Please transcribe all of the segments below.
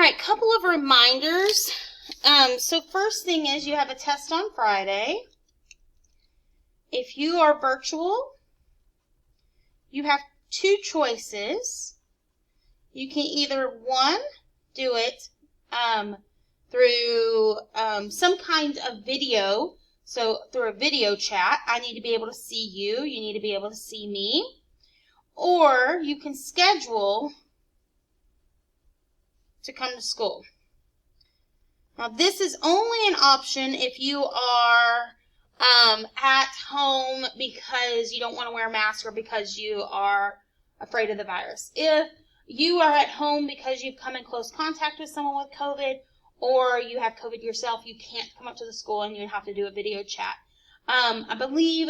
right, couple of reminders. So first thing is you have a test on Friday. If you are virtual, you have two choices. You can either, one, do it through some kind of video. So through a video chat, I need to be able to see you. You need to be able to see me. Or you can schedule to come to school. Now, this is only an option if you are at home because you don't want to wear a mask or because you are afraid of the virus. If you are at home because you've come in close contact with someone with COVID or you have COVID yourself, you can't come up to the school and you have to do a video chat. I believe,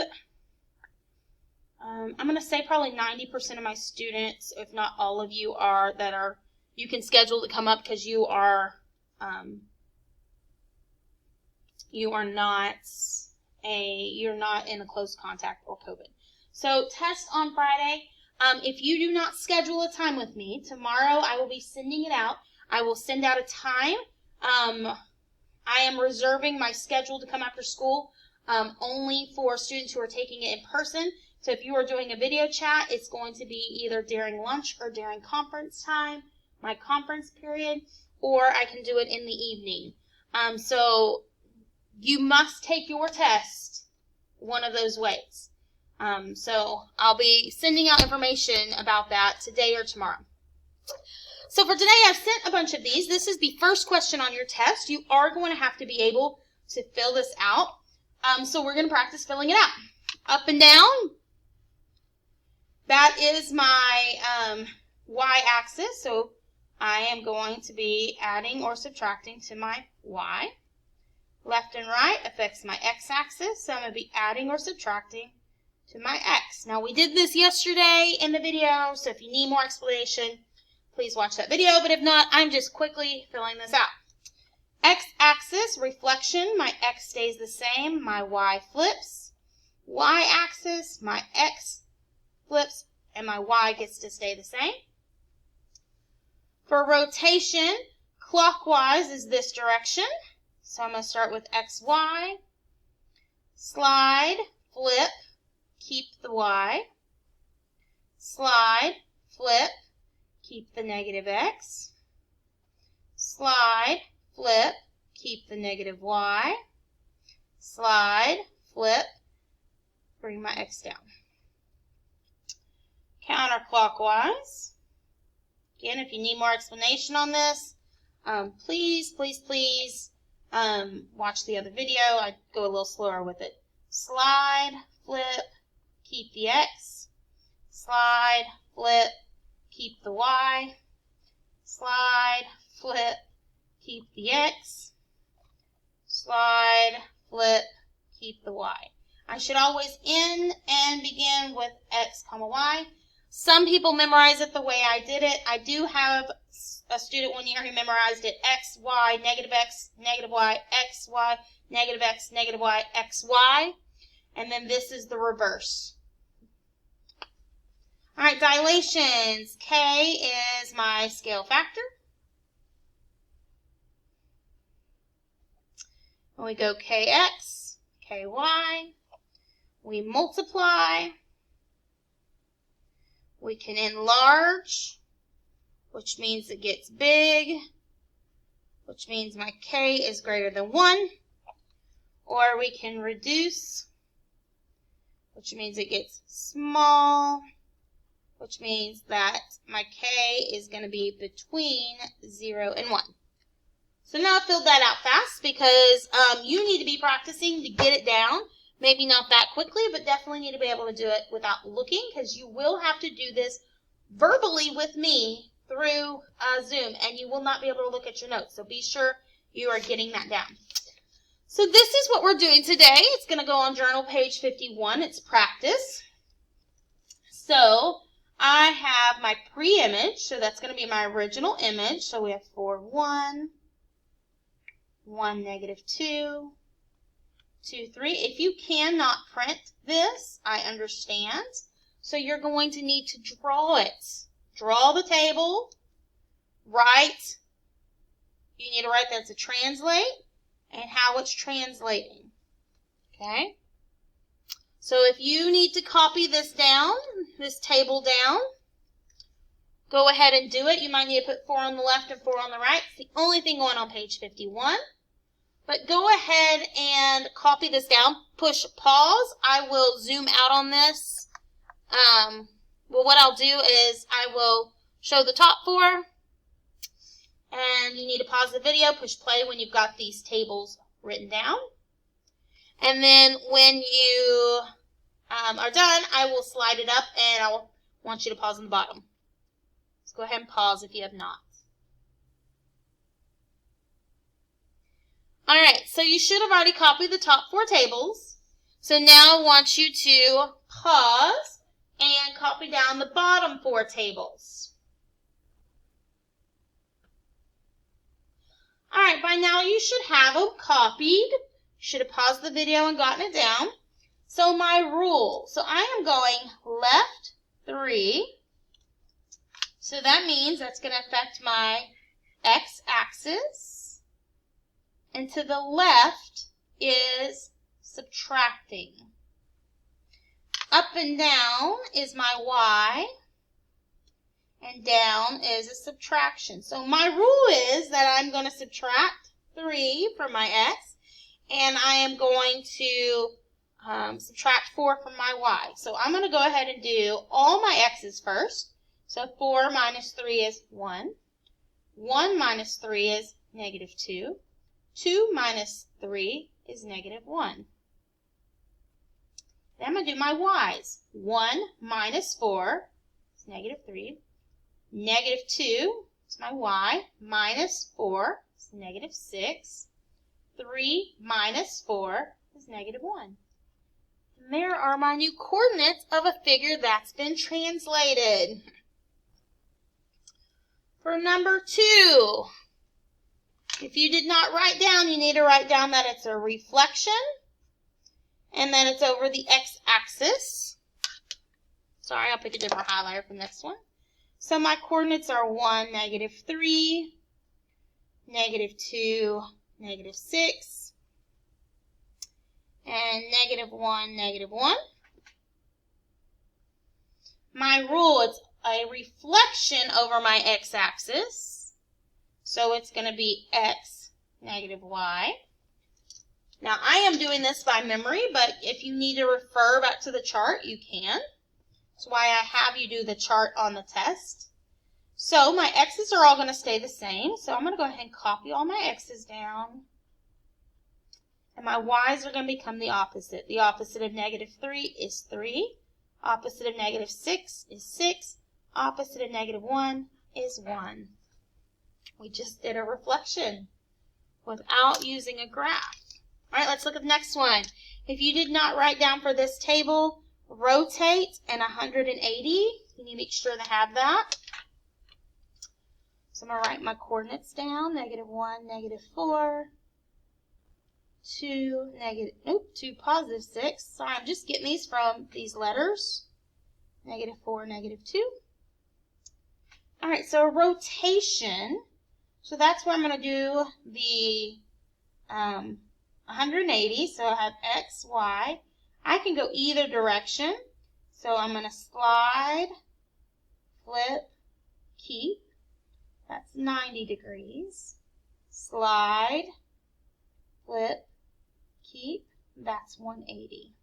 I'm going to say probably 90% of my students, if not all of you, you can schedule to come up because you're not in a close contact or COVID. So test on Friday. If you do not schedule a time with me, tomorrow I will be sending it out. I will send out a time. I am reserving my schedule to come after school only for students who are taking it in person. So if you are doing a video chat, it's going to be either during lunch or during conference time, my conference period, or I can do it in the evening. So you must take your test one of those ways. So I'll be sending out information about that today or tomorrow. So for today, I've sent a bunch of these. This is the first question on your test. You are going to have to be able to fill this out. So we're going to practice filling it out. Up and down. That is my y-axis. So I am going to be adding or subtracting to my y. Left and right affects my x-axis, so I'm going to be adding or subtracting to my x. Now, we did this yesterday in the video, so if you need more explanation, please watch that video. But if not, I'm just quickly filling this out. X-axis, reflection, my x stays the same, my y flips. Y-axis, my x flips, and my y gets to stay the same. For rotation, clockwise is this direction. So I'm going to start with XY, slide, flip, keep the Y, slide, flip, keep the negative X, slide, flip, keep the negative Y, slide, flip, bring my X down. Counterclockwise. Again, if you need more explanation on this, please watch the other video. I go a little slower with it. Slide, flip, keep the X. Slide, flip, keep the Y. Slide, flip, keep the X. Slide, flip, keep the Y. I should always end and begin with X, Y. Some people memorize it the way I did it. I do have a student one year who memorized it X, Y, negative X, negative Y, X, Y, negative X, negative Y, X, Y. And then this is the reverse. All right, dilations. K is my scale factor. And we go KX, KY. We multiply. We can enlarge, which means it gets big, which means my K is greater than 1. Or we can reduce, which means it gets small, which means that my K is going to be between 0 and 1. So now I filled that out fast because you need to be practicing to get it down. Maybe not that quickly, but definitely need to be able to do it without looking because you will have to do this verbally with me through Zoom, and you will not be able to look at your notes. So be sure you are getting that down. So this is what we're doing today. It's going to go on journal page 51. It's practice. So I have my pre-image, so that's going to be my original image. So we have 4, 1, 1, negative 2, 2, 3. If you cannot print this, I understand. So you're going to need to draw it. Draw the table, write you need to write that's a translate and how it's translating. Okay? So if you need to copy this down, this table down, go ahead and do it. You might need to put 4 on the left and 4 on the right. It's the only thing going on page 51. But go ahead and copy this down. Push pause. I will zoom out on this. Well, what I'll do is I will show the top 4. And you need to pause the video, push play when you've got these tables written down. And then when you are done, I will slide it up and I will want you to pause on the bottom. Let's go ahead and pause if you have not. Alright, so you should have already copied the top 4 tables. So now I want you to pause and copy down the bottom 4 tables. Alright, by now you should have them copied. You should have paused the video and gotten it down. So my rule, so I am going left 3. So that means that's going to affect my x-axis. And to the left is subtracting. Up and down is my y. And down is a subtraction. So my rule is that I'm going to subtract 3 from my x. And I am going to subtract 4 from my y. So I'm going to go ahead and do all my x's first. So 4 minus 3 is 1. 1 minus 3 is negative 2. 2 minus 3 is negative 1. Then I'm going to do my y's. 1 minus 4 is negative 3. Negative 2 is my y. Minus 4 is negative 6. 3 minus 4 is negative 1. And there are my new coordinates of a figure that's been translated. For number 2, if you did not write down, you need to write down that it's a reflection and that it's over the x-axis. Sorry, I'll pick a different highlighter from this one. So my coordinates are 1, negative 3, negative 2, negative 6, and negative 1, negative 1. My rule, it's a reflection over my x-axis. So it's going to be x, negative y. Now I am doing this by memory, but if you need to refer back to the chart, you can. That's why I have you do the chart on the test. So my x's are all going to stay the same. So I'm going to go ahead and copy all my x's down. And my y's are going to become the opposite. The opposite of negative 3 is 3. Opposite of negative 6 is 6. Opposite of negative 1 is 1. We just did a reflection without using a graph. All right, let's look at the next one. If you did not write down for this table, rotate and 180. You need to make sure to have that. So I'm going to write my coordinates down. Negative 1, negative 4. 2, positive 6. Sorry, I'm just getting these from these letters. Negative 4, negative 2. All right, so rotation. So that's where I'm going to do the 180. So I have x, y. I can go either direction. So I'm going to slide, flip, keep. That's 90 degrees. Slide, flip, keep. That's 180.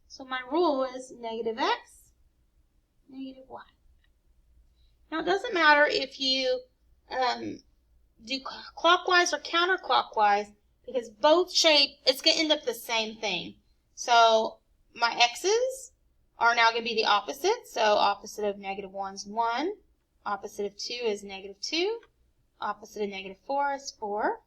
So my rule is negative x, negative y. Now it doesn't matter if you do clockwise or counterclockwise, because both shape, it's going to end up the same thing. So my x's are now going to be the opposite. So opposite of negative 1 is 1. Opposite of 2 is negative 2. Opposite of negative 4 is 4.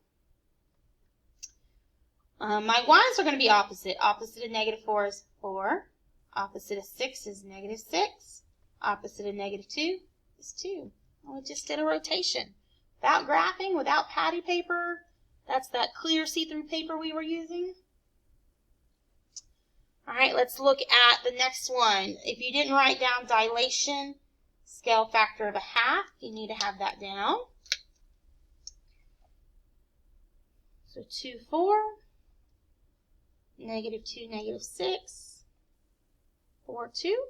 My y's are going to be opposite. Opposite of negative 4 is 4. Opposite of 6 is negative 6. Opposite of negative 2 is 2. And we just did a rotation. Without graphing, without patty paper. That's that clear see-through paper we were using. All right, let's look at the next one. If you didn't write down dilation, scale factor of 1/2, you need to have that down. So 2, 4, negative 2, negative 6, 4, 2.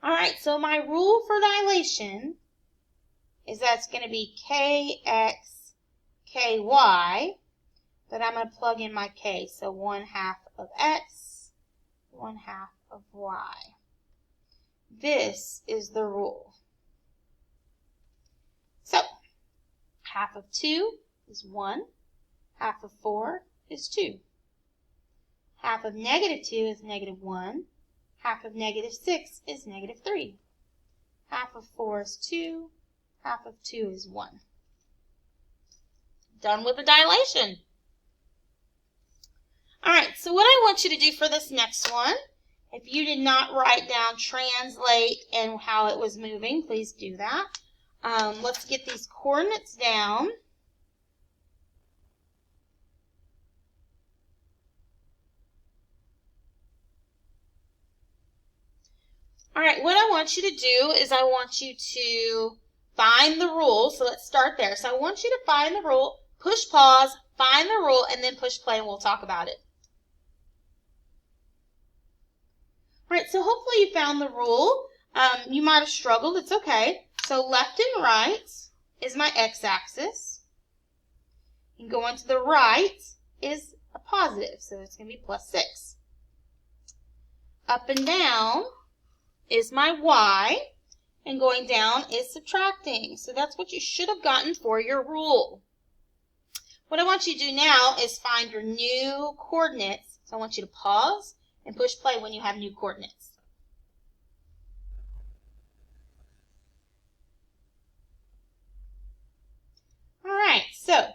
All right, so my rule for dilation is that's going to be kx, ky, but I'm going to plug in my k. So 1/2 of x, 1/2 of y. This is the rule. So, 1/2 of 2 is 1. 1/2 of 4 is 2. 1/2 of negative 2 is negative 1. 1/2 of negative 6 is negative 3. 1/2 of 4 is 2. 1/2 of 2 is 1. Done with the dilation. All right, so what I want you to do for this next one, if you did not write down translate and how it was moving, please do that. Let's get these coordinates down. All right, what I want you to do is I want you to find the rule. So let's start there. So I want you to find the rule, push pause, find the rule, and then push play, and we'll talk about it. All right, so hopefully you found the rule. You might have struggled. It's okay. So left and right is my x-axis. And going to the right is a positive, so it's going to be +6. Up and down is my y, and going down is subtracting. So that's what you should have gotten for your rule. What I want you to do now is find your new coordinates. So I want you to pause and push play when you have new coordinates. All right, so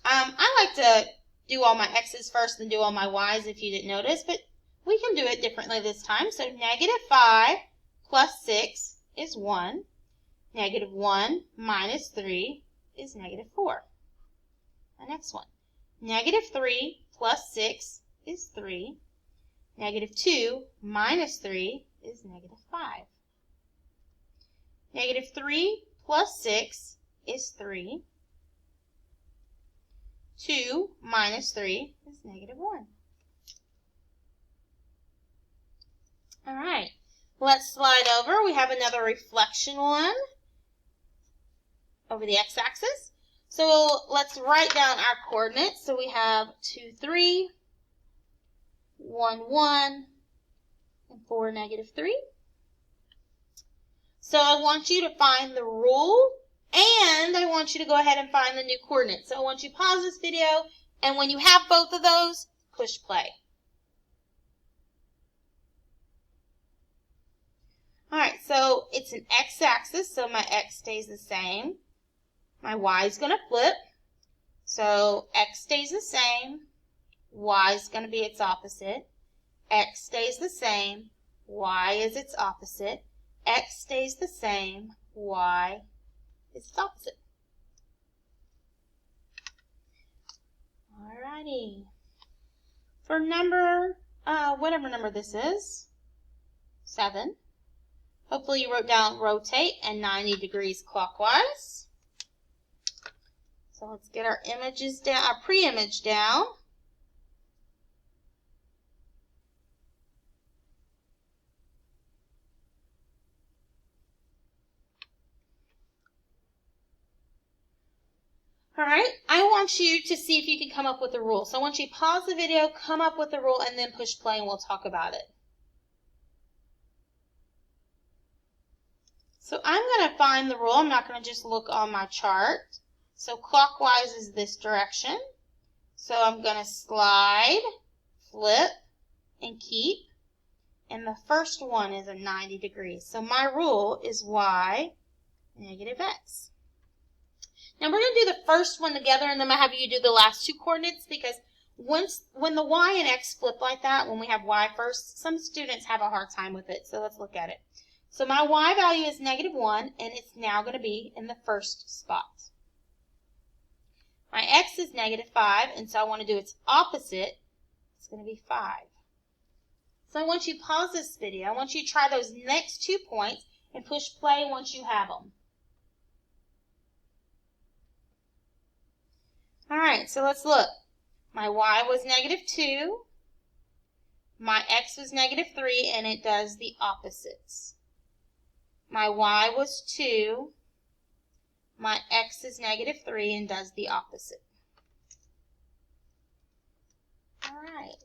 I like to do all my x's first and do all my y's if you didn't notice, but we can do it differently this time. So -5 plus 6 is 1. -1 minus 3 is -4. The next one. -3 plus 6 is 3. -2 minus 3 is -5. -3 plus 6 is 3. 2 minus 3 is -1. All right, let's slide over. We have another reflection one over the x-axis. So let's write down our coordinates. So we have 2, 3, 1, 1, and 4, -3. So I want you to find the rule, and I want you to go ahead and find the new coordinates. So I want you to pause this video, and when you have both of those, push play. All right, so it's an x-axis, so my x stays the same. My y is going to flip, so x stays the same. Y is going to be its opposite. X stays the same. Y is its opposite. X stays the same. Y is its opposite. Alrighty. For number, whatever number this is, 7. Hopefully you wrote down rotate and 90 degrees clockwise. So let's get our images down, our pre-image down. All right, I want you to see if you can come up with a rule. So I want you to pause the video, come up with a rule, and then push play, and we'll talk about it. So I'm going to find the rule. I'm not going to just look on my chart. So clockwise is this direction. So I'm going to slide, flip, and keep. And the first one is a 90 degrees. So my rule is y -x. Now we're going to do the first one together, and then I'm going to have you do the last two coordinates, because when the y and x flip like that, when we have y first, some students have a hard time with it. So let's look at it. So my y value is -1, and it's now going to be in the first spot. My x is -5, and so I want to do its opposite. It's going to be 5. So I want you to pause this video. I want you to try those next 2 points and push play once you have them. All right. right, so let's look. My y was -2. My x was -3, and it does the opposites. My y was 2. My x is -3 and does the opposite. All right.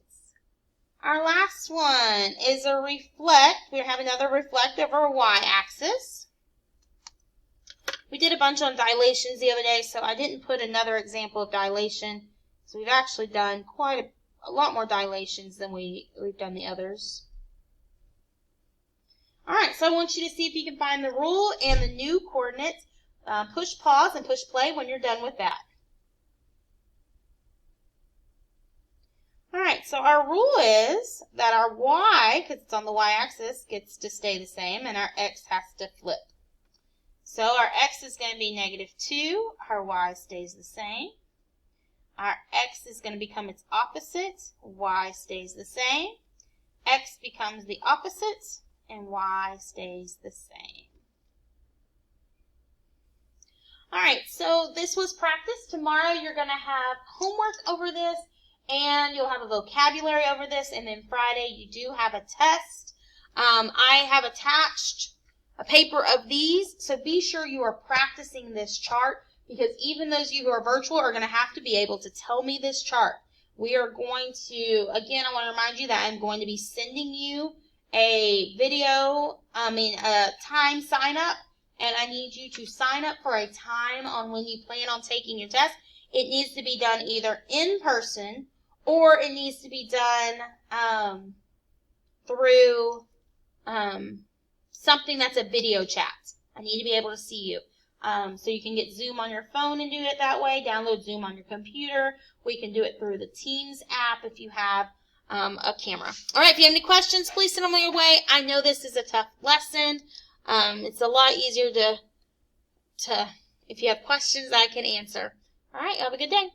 Our last one is a reflect. We have another reflect over a y-axis. We did a bunch on dilations the other day, so I didn't put another example of dilation. So we've actually done quite a lot more dilations than we've done the others. All right, so I want you to see if you can find the rule and the new coordinates. Push pause and push play when you're done with that. All right, so our rule is that our y, because it's on the y-axis, gets to stay the same, and our x has to flip. So our x is going to be -2. Our y stays the same. Our x is going to become its opposite. Y stays the same. X becomes the opposite, and y stays the same. All right, so this was practice. Tomorrow you're going to have homework over this, and you'll have a vocabulary over this, and then Friday you do have a test. I have attached a paper of these, so be sure you are practicing this chart, because even those of you who are virtual are going to have to be able to tell me this chart. We are going to, again, I want to remind you that I'm going to be sending you a time sign up, and I need you to sign up for a time on when you plan on taking your test. It needs to be done either in person or it needs to be done through something that's a video chat. I need to be able to see you. So you can get Zoom on your phone and do it that way. Download Zoom on your computer. We can do it through the Teams app if you have a camera. All right, if you have any questions, please send them your way. I know this is a tough lesson. It's a lot easier to if you have questions I can answer. All right, have a good day.